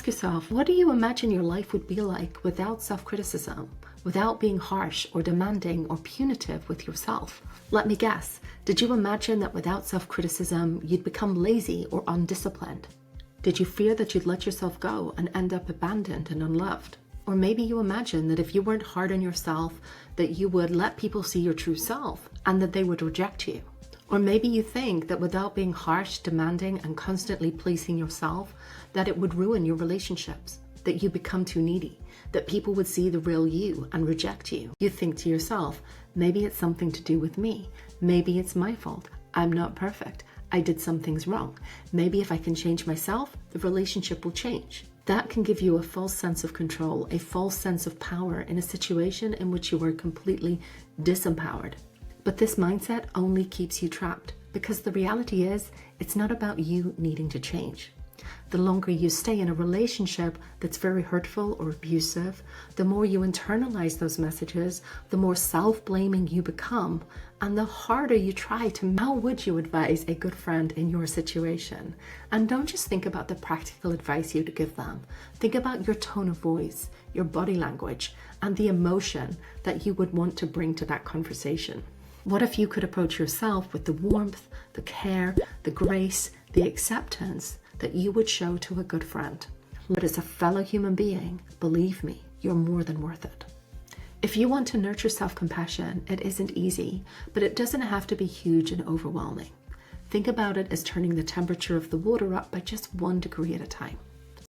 yourself, what do you imagine your life would be like without self-criticism, without being harsh or demanding or punitive with yourself? Let me guess, did you imagine that without self-criticism, you'd become lazy or undisciplined? Did you fear that you'd let yourself go and end up abandoned and unloved? Or maybe you imagine that if you weren't hard on yourself, that you would let people see your true self and that they would reject you. Or maybe you think that without being harsh, demanding, and constantly pleasing yourself, that it would ruin your relationships, that you become too needy, that people would see the real you and reject you. You think to yourself, maybe it's something to do with me. Maybe it's my fault. I'm not perfect. I did some things wrong. Maybe if I can change myself, the relationship will change. That can give you a false sense of control, a false sense of power in a situation in which you are completely disempowered. But this mindset only keeps you trapped, because the reality is, it's not about you needing to change. The longer you stay in a relationship that's very hurtful or abusive, the more you internalize those messages, the more self-blaming you become, and the harder you try to. How would you advise a good friend in your situation? And don't just think about the practical advice you'd give them. Think about your tone of voice, your body language, and the emotion that you would want to bring to that conversation. What if you could approach yourself with the warmth, the care, the grace, the acceptance that you would show to a good friend? But as a fellow human being, believe me, you're more than worth it. If you want to nurture self-compassion, it isn't easy, but it doesn't have to be huge and overwhelming. Think about it as turning the temperature of the water up by just 1 degree at a time.